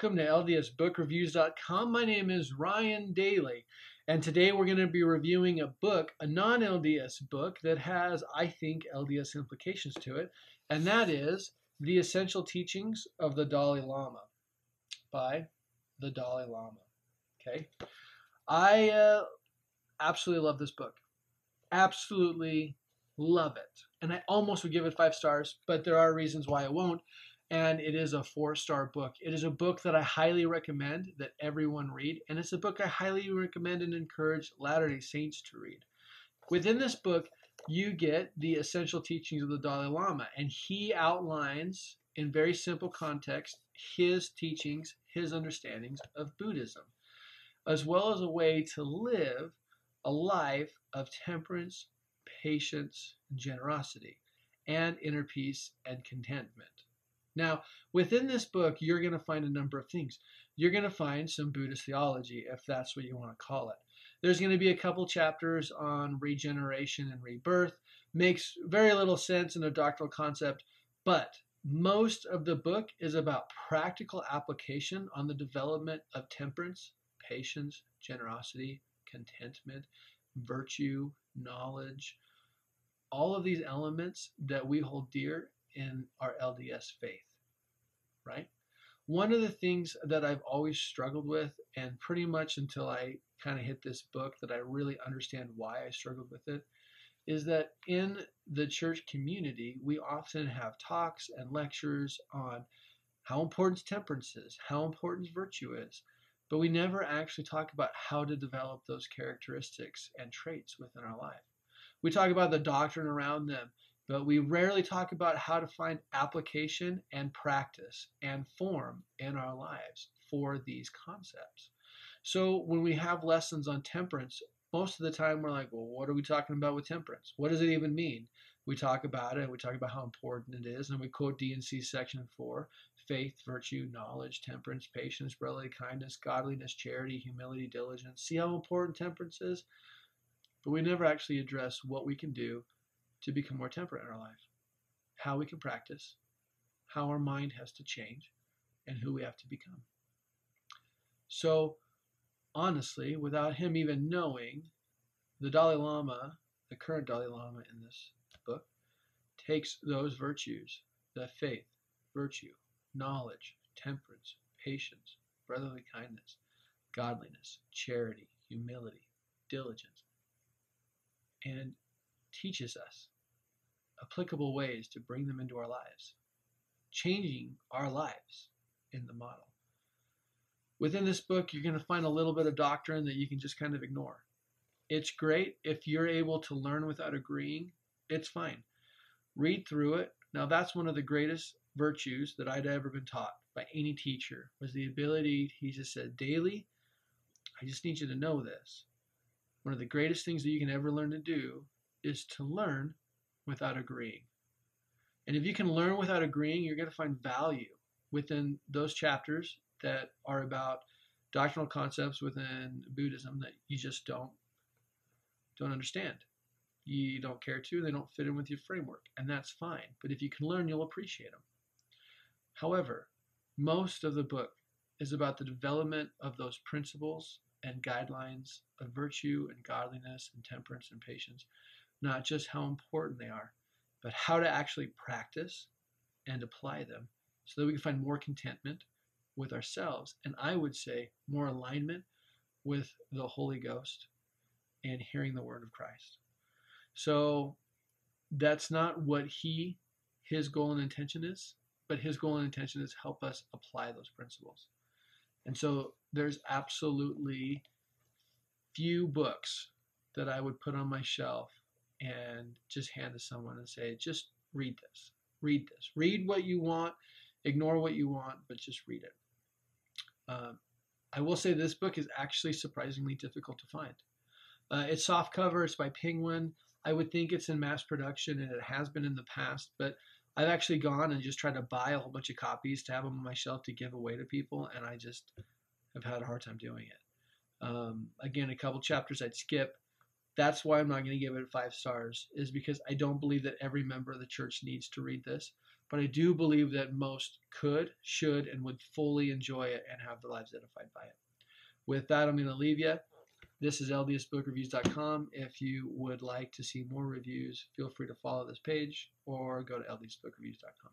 Welcome to LDSBookReviews.com. My name is Ryan Daly, and today we're going to be reviewing a book, a non-LDS book that has, I think, LDS implications to it, and that is The Essential Teachings of the Dalai Lama by the Dalai Lama. Okay, I absolutely love this book. Absolutely love it. And I almost would give it 5 stars, but there are reasons why I won't. And it is a 4-star book. It is a book that I highly recommend that everyone read. And it's a book I highly recommend and encourage Latter-day Saints to read. Within this book, you get the essential teachings of the Dalai Lama. And he outlines, in very simple context, his teachings, his understandings of Buddhism, as well as a way to live a life of temperance, patience, generosity, and inner peace and contentment. Now, within this book, you're going to find a number of things. You're going to find some Buddhist theology, if that's what you want to call it. There's going to be a couple chapters on regeneration and rebirth. Makes very little sense in a doctrinal concept, but most of the book is about practical application on the development of temperance, patience, generosity, contentment, virtue, knowledge, all of these elements that we hold dear in our LDS faith, right? One of the things that I've always struggled with, and pretty much until I kind of hit this book that I really understand why I struggled with it, is that in the church community, we often have talks and lectures on how important temperance is, how important virtue is, but we never actually talk about how to develop those characteristics and traits within our life. We talk about the doctrine around them, but we rarely talk about how to find application and practice and form in our lives for these concepts. So when we have lessons on temperance, most of the time we're like, well, what are we talking about with temperance? What does it even mean? We talk about it, we talk about how important it is, and we quote D&C section 4, faith, virtue, knowledge, temperance, patience, brotherly kindness, godliness, charity, humility, diligence. See how important temperance is? But we never actually address what we can do to become more temperate in our life, how we can practice, how our mind has to change, and who we have to become. So, honestly, without him even knowing, the Dalai Lama, the current Dalai Lama in this book, takes those virtues, the faith, virtue, knowledge, temperance, patience, brotherly kindness, godliness, charity, humility, diligence, and teaches us applicable ways to bring them into our lives, changing our lives in the model. Within this book, you're going to find a little bit of doctrine that you can just kind of ignore. It's great if you're able to learn without agreeing. It's fine. Read through it. Now, that's one of the greatest virtues that I'd ever been taught by any teacher, was the ability, he just said, daily, I just need you to know this. One of the greatest things that you can ever learn to do is to learn without agreeing. And if you can learn without agreeing, you're going to find value within those chapters that are about doctrinal concepts within Buddhism that you just don't understand. You don't care to, they don't fit in with your framework, and that's fine. But if you can learn, you'll appreciate them. However, most of the book is about the development of those principles and guidelines of virtue and godliness and temperance and patience, not just how important they are, but how to actually practice and apply them so that we can find more contentment with ourselves, and I would say more alignment with the Holy Ghost and hearing the word of Christ. So that's not what his goal and intention is, but his goal and intention is help us apply those principles. And so there's absolutely few books that I would put on my shelf and just hand to someone and say, just read this. Read this. Read what you want. Ignore what you want, but just read it. I will say this book is actually surprisingly difficult to find. It's soft cover. It's by Penguin. I would think it's in mass production, and it has been in the past, but I've actually gone and just tried to buy a whole bunch of copies to have them on my shelf to give away to people, and I just have had a hard time doing it. Again, a couple chapters I'd skip. That's why I'm not going to give it 5 stars, is because I don't believe that every member of the church needs to read this. but I do believe that most could, should, and would fully enjoy it and have their lives edified by it. With that, I'm going to leave you. This is ldsbookreviews.com. If you would like to see more reviews, feel free to follow this page or go to ldsbookreviews.com.